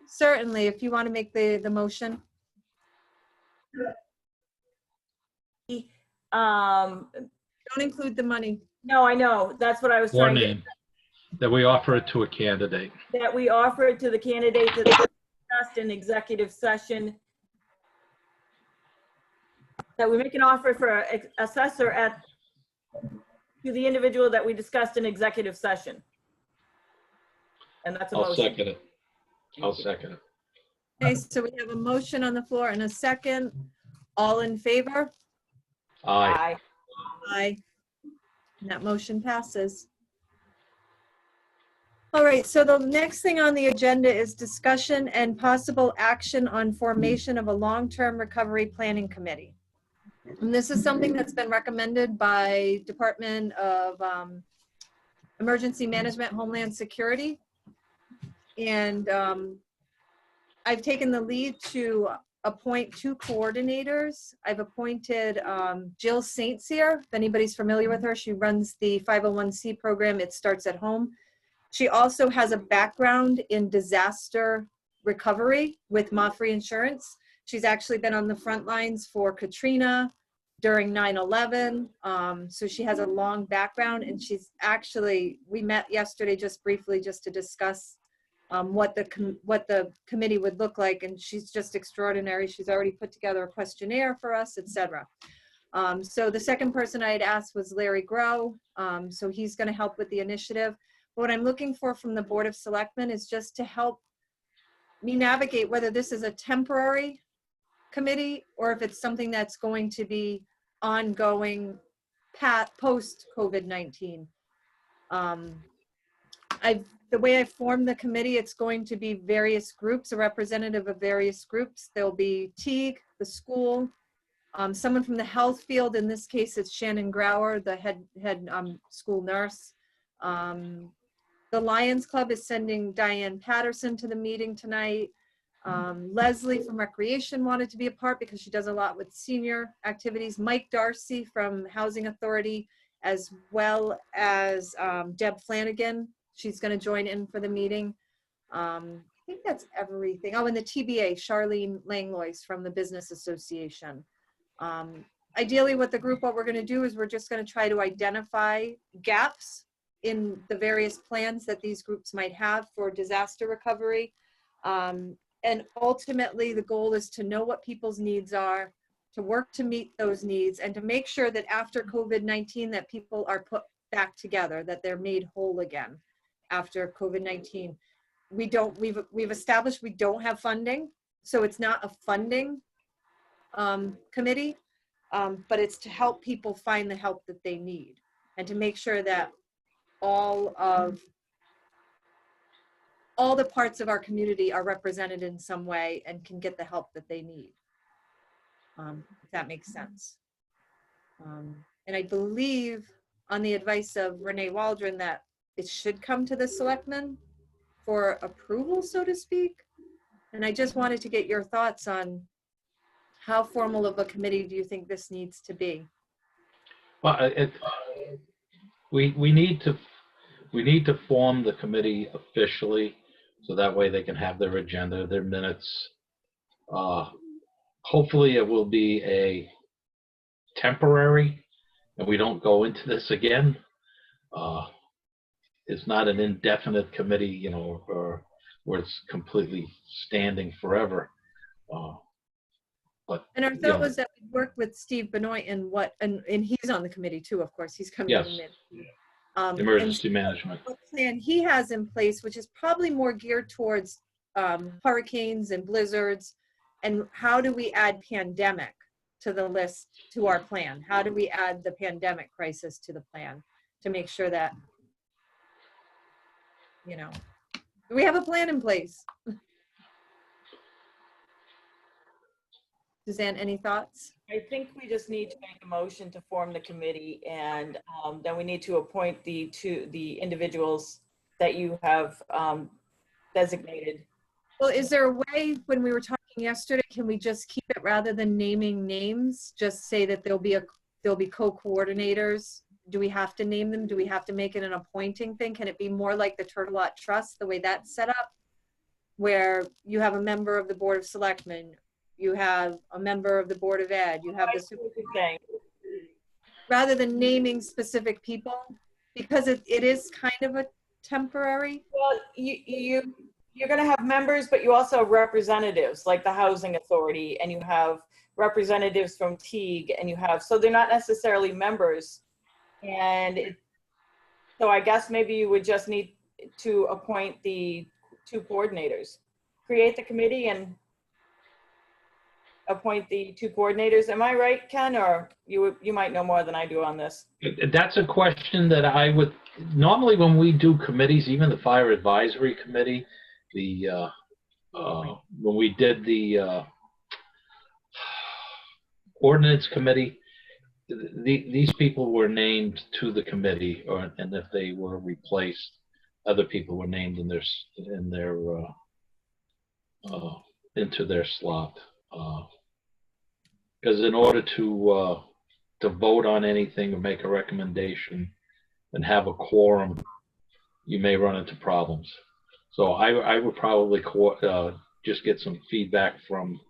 Certainly, if you want to make the motion. Um, Don't include the money. no, I know. That's what I was Or trying to, name, that we offer it to a candidate. that we offer it to the candidate that discussed in executive session. That we make an offer for assessor to the individual that we discussed in executive session. And that's a I'll motion. second it. I'll second it. Okay, so we have a motion on the floor and a second. All in favor? Aye. Aye. Aye. And that motion passes. All right, so the next thing on the agenda is discussion and possible action on formation of a long-term recovery planning committee. And this is something that's been recommended by Department of Emergency Management, Homeland Security. And I've taken the lead to appoint 2 coordinators. I've appointed Jill St. Cyr, if anybody's familiar with her. She runs the 501c program, It Starts at Home. She also has a background in disaster recovery with Mafre Insurance. She's actually been on the front lines for Katrina during 9/11. So she has a long background, and she's actually, we met yesterday just briefly just to discuss what the committee would look like, and she's just extraordinary. She's already put together a questionnaire for us, etc. So the second person I had asked was Larry Grow. So he's going to help with the initiative. What I'm looking for from the Board of Selectmen is just to help me navigate whether this is a temporary committee or if it's something that's going to be ongoing post COVID-19. The way I formed the committee, it's going to be various groups, a representative of various groups. There'll be Teague, the school, someone from the health field. In this case, it's Shannon Grauer, the head school nurse. The Lions Club is sending Diane Patterson to the meeting tonight. Leslie from Recreation wanted to be a part because she does a lot with senior activities. Mike Darcy from Housing Authority, as well as Deb Flanagan. She's going to join in for the meeting. I think that's everything. Oh, and the TBA, Charlene Langlois from the Business Association. Ideally, what we're going to do is we're just going to try to identify gaps in the various plans that these groups might have for disaster recovery. And ultimately, the goal is to know what people's needs are, to work to meet those needs, and to make sure that after COVID-19 that people are put back together, that they're made whole again after COVID-19. We've established we don't have funding, so it's not a funding committee, but it's to help people find the help that they need and to make sure that all the parts of our community are represented in some way and can get the help that they need, if that makes sense. And I believe on the advice of Renee Waldron that it should come to the selectmen for approval, so to speak. And I just wanted to get your thoughts on how formal of a committee do you think this needs to be? Well, we need to form the committee officially, so that way they can have their agenda, their minutes. Hopefully it will be a temporary, and we don't go into this again. It's not an indefinite committee, you know, or where it's completely standing forever. And our thought was that we worked with Steve Benoit and he's on the committee too, of course. He's coming Yes. in. Emergency management. What plan he has in place, which is probably more geared towards hurricanes and blizzards, and how do we add pandemic to the list, to our plan? How do we add the pandemic crisis to the plan to make sure that, you know, we have a plan in place? Suzanne, any thoughts? I think we just need to make a motion to form the committee, and then we need to appoint the individuals that you have designated. Well, is there a way, when we were talking yesterday, can we just keep it, rather than naming names, just say that there'll be co-coordinators? Do we have to name them? Do we have to make it an appointing thing? Can it be more like the Turtle Lot Trust, the way that's set up? where you have a member of the Board of Selectmen, you have a member of the Board of Ed, you have I the see what you're saying. rather than naming specific people, because it is kind of a temporary. Well, you're going to have members, but you also have representatives like the Housing Authority, and you have representatives from Teague, and you have, so they're not necessarily members. And so I guess maybe you would just need to appoint the 2 coordinators. Create the committee and appoint the 2 coordinators. Am I right, Ken? Or you might know more than I do on this. That's a question that I would, normally when we do committees, even the Fire Advisory Committee, when we did the Ordinance Committee, these people were named to the committee, and if they were replaced, other people were named in their into their slot. Because in order to vote on anything or make a recommendation and have a quorum, you may run into problems. So I would probably just get some feedback from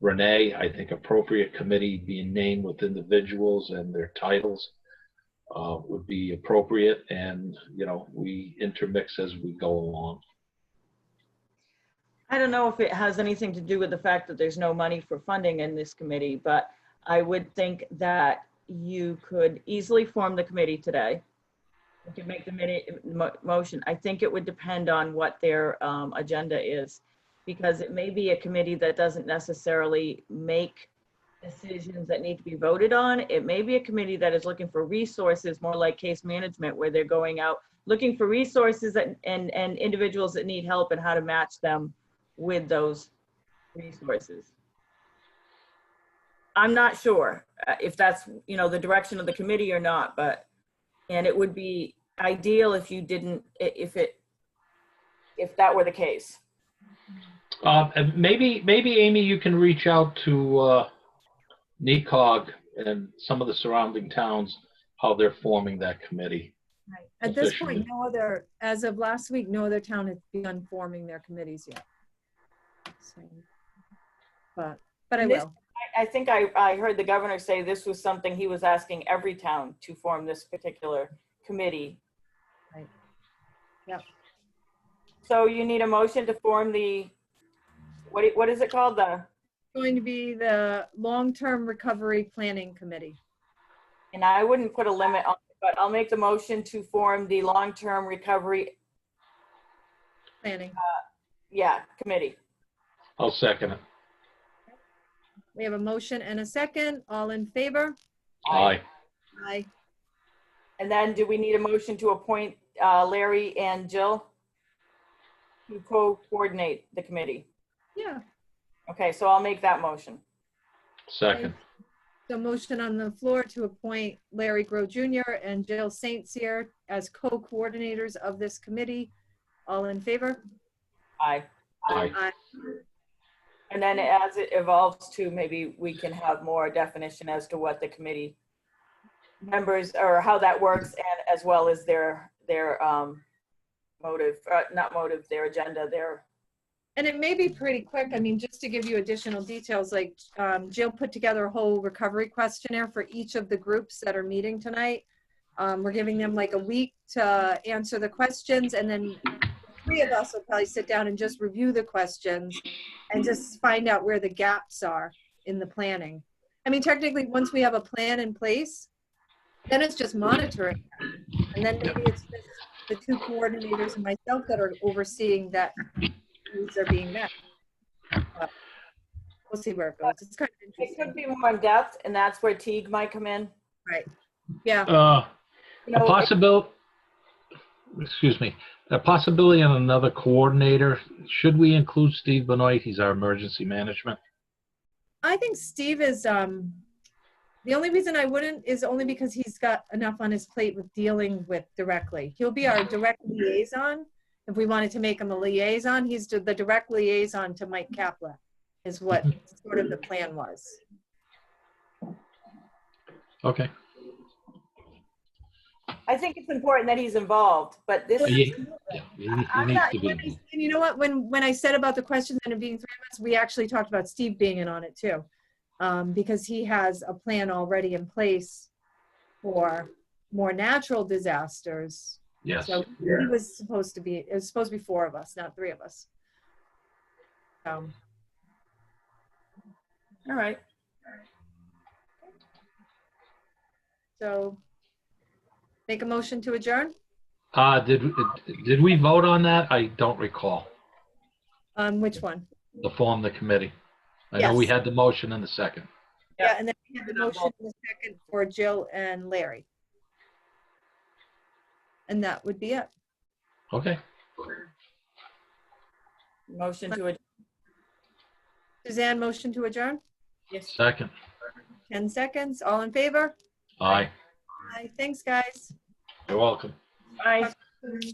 Renee. I think appropriate committee being named with individuals and their titles would be appropriate, and we intermix as we go along. I don't know if it has anything to do with the fact that there's no money for funding in this committee, but I would think that you could easily form the committee today. You could make the motion. I think it would depend on what their agenda is, because it may be a committee that doesn't necessarily make decisions that need to be voted on. It may be a committee that is looking for resources, more like case management, where they're going out looking for resources and individuals that need help and how to match them with those resources. I'm not sure if that's, the direction of the committee or not, and it would be ideal if you didn't, if that were the case. And maybe Amy, you can reach out to NECOG and some of the surrounding towns, how they're forming that committee. Right. At this point, as of last week, no other town has begun forming their committees yet. So, but I will. I think I heard the governor say this was something he was asking every town to form this particular committee. Right. Yep. So you need a motion to form the, what is it called? Going to be the Long-Term Recovery Planning Committee. And I wouldn't put a limit on it, but I'll make the motion to form the Long-Term Recovery Planning. Committee. I'll second it. We have a motion and a second. All in favor? Aye. Aye. And then do we need a motion to appoint Larry and Jill to co-coordinate the committee? Yeah. Okay, so I'll make that motion. Second. So motion on the floor to appoint Larry Grow Jr. and Jill St. Cyr as co-coordinators of this committee. All in favor? Aye. Aye. Aye. And then as it evolves to, maybe we can have more definition as to what the committee members, or how that works, and as well as their motive, not motive, their agenda, And it may be pretty quick. I mean, just to give you additional details, like Jill put together a whole recovery questionnaire for each of the groups that are meeting tonight. We're giving them like a week to answer the questions, and then 3 of us will probably sit down and just review the questions and just find out where the gaps are in the planning. I mean, technically, once we have a plan in place, then it's just monitoring. And then maybe it's just the 2 coordinators and myself that are overseeing that needs are being met. But we'll see where it goes. It's kind of it interesting. could be more in depth, and that's where Teague might come in. Right. Yeah. A possibility, excuse me, a possibility on another coordinator. Should we include Steve Benoit? He's our emergency management. I think Steve is, the only reason I wouldn't is only because he's got enough on his plate with dealing with directly. He'll be our direct liaison. If we wanted to make him a liaison, he's the direct liaison to Mike Kaplan, is what sort of the plan was. Okay. I think it's important that he's involved, but this, He needs to be. And you know what, when I said about the questions and it being 3 of us, we actually talked about Steve being in on it too. Because he has a plan already in place for more natural disasters. Yes. So he was supposed to be, it was supposed to be 4 of us, not 3 of us. all right. So make a motion to adjourn. Did we vote on that? I don't recall. Which one? To form the committee. I know we Yes. had the motion in the second. Yeah, and then we had the motion in the second for Jill and Larry. And that would be it. Okay. Motion to adjourn. Suzanne, motion to adjourn? Yes. Second. 10 seconds. All in favor? Aye. Aye. Thanks, guys. You're welcome. Bye. Bye.